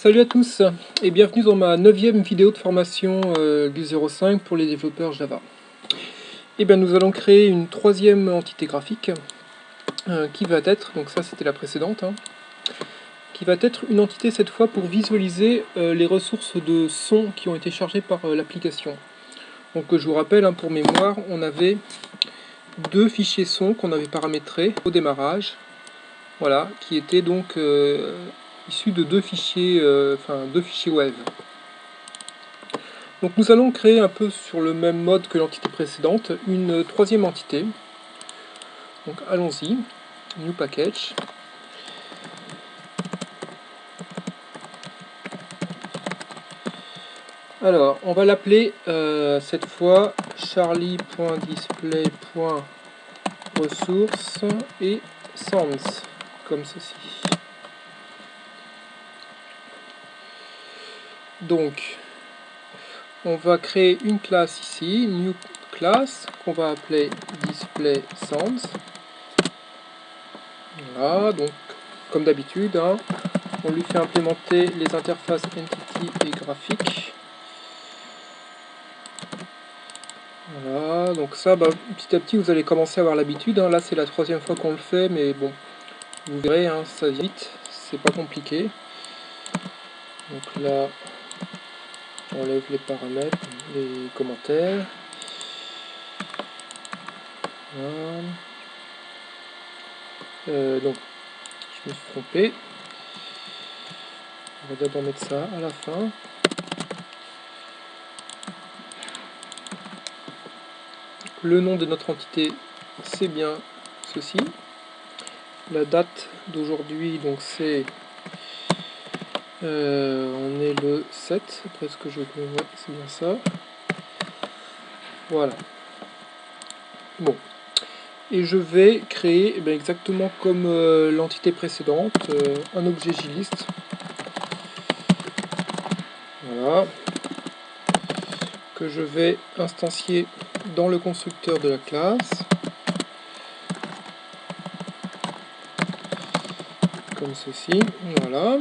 Salut à tous et bienvenue dans ma 9e vidéo de formation GU05 pour les développeurs Java. Et bien nous allons créer une troisième entité graphique qui va être, donc ça c'était la précédente, qui va être une entité cette fois pour visualiser les ressources de son qui ont été chargées par l'application. Donc je vous rappelle, pour mémoire, on avait deux fichiers son qu'on avait paramétrés au démarrage, voilà, qui étaient donc issus de deux fichiers web. Donc nous allons créer un peu sur le même mode que l'entité précédente, une troisième entité. Donc allons-y, New Package. Alors, on va l'appeler cette fois charlie.display.ressources et sounds, comme ceci. Donc, on va créer une classe ici, New Class, qu'on va appeler Display Sounds. Voilà, donc comme d'habitude, on lui fait implémenter les interfaces Entity et graphique. Voilà, donc ça, petit à petit, vous allez commencer à avoir l'habitude. Là, c'est la troisième fois qu'on le fait, mais bon, vous verrez, ça vite, c'est pas compliqué. Donc là, on enlève les paramètres, les commentaires. Voilà. Donc, je me suis trompé. On va d'abord mettre ça à la fin. Le nom de notre entité, c'est bien ceci. La date d'aujourd'hui, donc c'est... on est le 7, après ce que je... Ouais, c'est bien ça. Voilà. Bon. Et je vais créer exactement comme l'entité précédente, un objet JList. Voilà. Que je vais instancier dans le constructeur de la classe. Comme ceci. Voilà.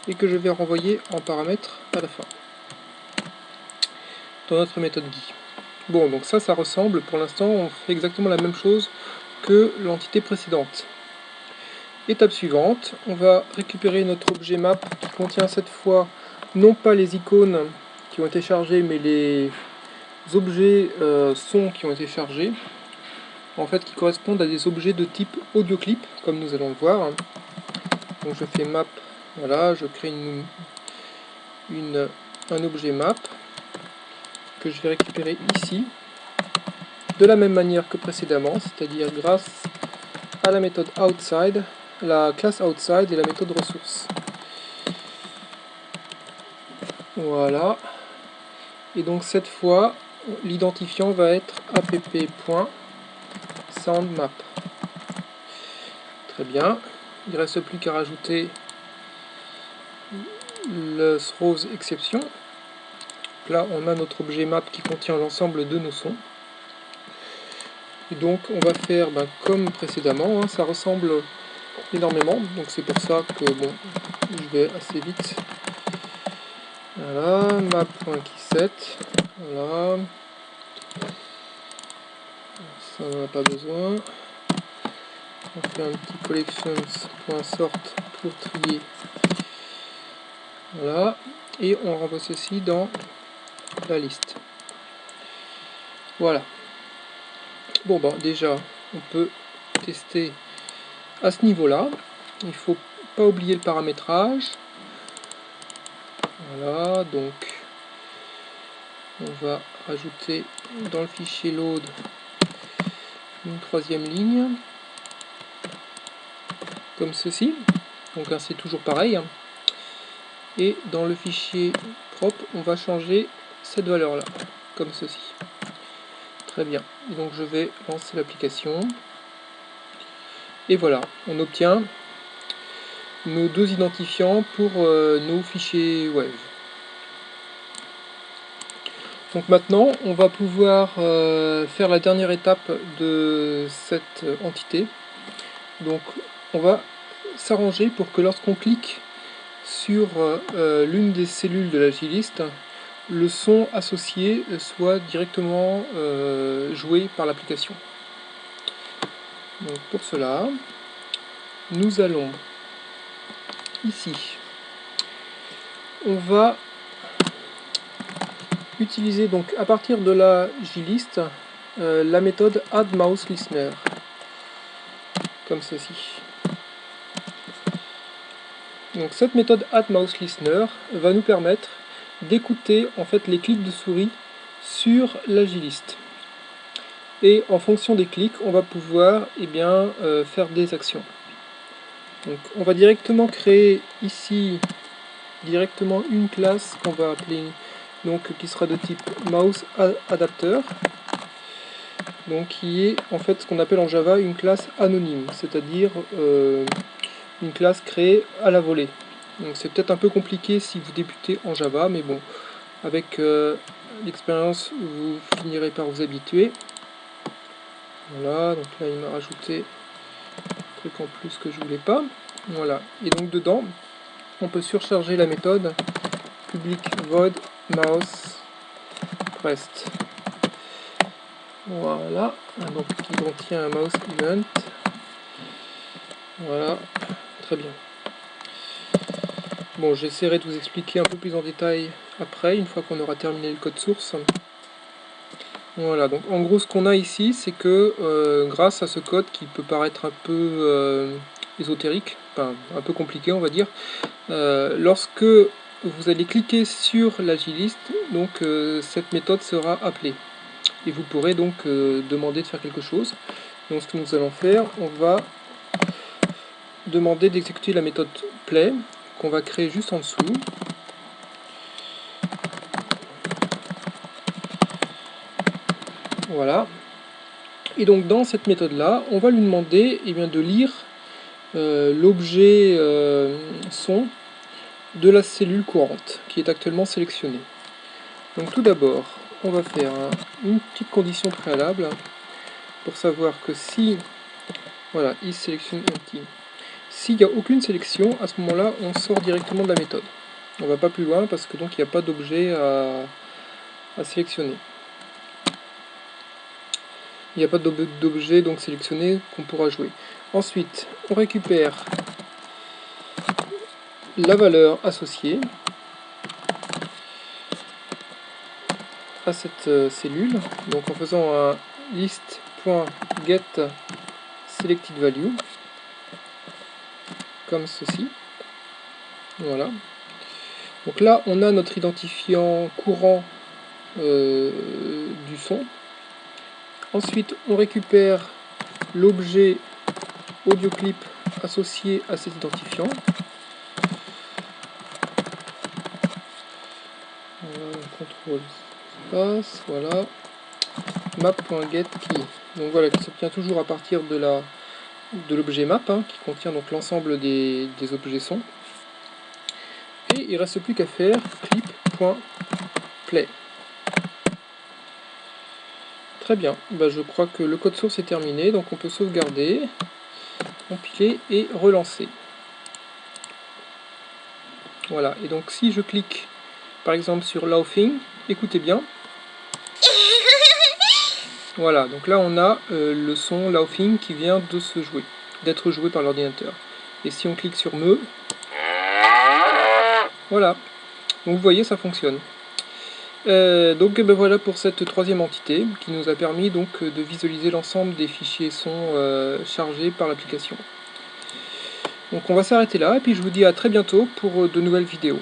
Et que je vais renvoyer en paramètre à la fin. Dans notre méthode GUI. Bon, donc ça ressemble, pour l'instant, on fait exactement la même chose que l'entité précédente. Étape suivante, on va récupérer notre objet map qui contient cette fois non pas les icônes qui ont été chargées, mais les objets sons qui ont été chargés, en fait qui correspondent à des objets de type audio clip, comme nous allons le voir. Donc je fais map, voilà, je crée un objet map que je vais récupérer ici, de la même manière que précédemment, c'est-à-dire grâce à la méthode outside, la classe outside et la méthode ressources. Voilà. Et donc cette fois, l'identifiant va être app.soundmap. Très bien. Il ne reste plus qu'à rajouter le throws exception. Là, on a notre objet map qui contient l'ensemble de nos sons. Et donc, on va faire comme précédemment. Ça ressemble énormément. Donc, c'est pour ça que je vais assez vite. Voilà, map.keyset. Voilà. Ça, on n'en a pas besoin. On fait un petit collections.sort pour trier. Voilà. Et on renvoie ceci dans la liste. Voilà. Bon, déjà, on peut tester à ce niveau-là. Il ne faut pas oublier le paramétrage. Voilà, donc on va rajouter dans le fichier load une troisième ligne, comme ceci. Donc c'est toujours pareil. Et dans le fichier propre, on va changer cette valeur-là, comme ceci. Très bien. Et donc je vais lancer l'application. Et voilà, on obtient nos deux identifiants pour nos fichiers web. Donc maintenant, on va pouvoir faire la dernière étape de cette entité. Donc on va s'arranger pour que lorsqu'on clique sur l'une des cellules de la J-List, le son associé soit directement joué par l'application. Donc pour cela, nous allons ici, on va utiliser donc à partir de la J-List la méthode add_mouse_listener, comme ceci. Donc cette méthode add_mouse_listener va nous permettre d'écouter en fait les clics de souris sur la J-List. Et en fonction des clics, on va pouvoir faire des actions. Donc on va directement créer ici une classe qu'on va appeler qui sera de type mouseAdapter, donc qui est en fait ce qu'on appelle en Java une classe anonyme, c'est-à-dire une classe créée à la volée. Donc c'est peut-être un peu compliqué si vous débutez en Java, mais bon, avec l'expérience vous finirez par vous habituer. Voilà, donc là il m'a rajouté un truc en plus que je voulais pas. Voilà, et donc dedans on peut surcharger la méthode public void mouse rest. Voilà, donc qui contient un mouse event. Voilà, très bien. Bon, j'essaierai de vous expliquer un peu plus en détail après, une fois qu'on aura terminé le code source. Voilà, donc en gros ce qu'on a ici, c'est que grâce à ce code qui peut paraître un peu ésotérique, enfin un peu compliqué on va dire, lorsque vous allez cliquer sur la J-List, donc cette méthode sera appelée. Et vous pourrez donc demander de faire quelque chose. Donc ce que nous allons faire, on va demander d'exécuter la méthode play, qu'on va créer juste en dessous. Voilà. Et donc dans cette méthode-là, on va lui demander de lire l'objet son de la cellule courante, qui est actuellement sélectionnée. Donc tout d'abord, on va faire une petite condition préalable pour savoir que si, voilà, isSelectionEmpty, s'il n'y a aucune sélection, à ce moment-là, on sort directement de la méthode. On ne va pas plus loin parce que donc il n'y a pas d'objet à sélectionner. Il n'y a pas d'objet donc sélectionné qu'on pourra jouer. Ensuite, on récupère la valeur associée à cette cellule, donc en faisant un list.getSelectedValue, comme ceci. Voilà. Donc là, on a notre identifiant courant du son. Ensuite, on récupère l'objet audio-clip associé à cet identifiant. Contrôle espace, voilà. Map.getKey. Donc voilà, qui s'obtient toujours à partir de l'objet map, qui contient donc l'ensemble des objets son. Et il ne reste plus qu'à faire clip.play. Très bien, je crois que le code source est terminé, donc on peut sauvegarder, compiler et relancer. Voilà, et donc si je clique par exemple sur Laughing, écoutez bien. Voilà, donc là on a le son Laughing qui vient de se jouer, d'être joué par l'ordinateur. Et si on clique sur Me, voilà, donc vous voyez ça fonctionne. Donc voilà pour cette troisième entité qui nous a permis donc de visualiser l'ensemble des fichiers son chargés par l'application. Donc on va s'arrêter là et puis je vous dis à très bientôt pour de nouvelles vidéos.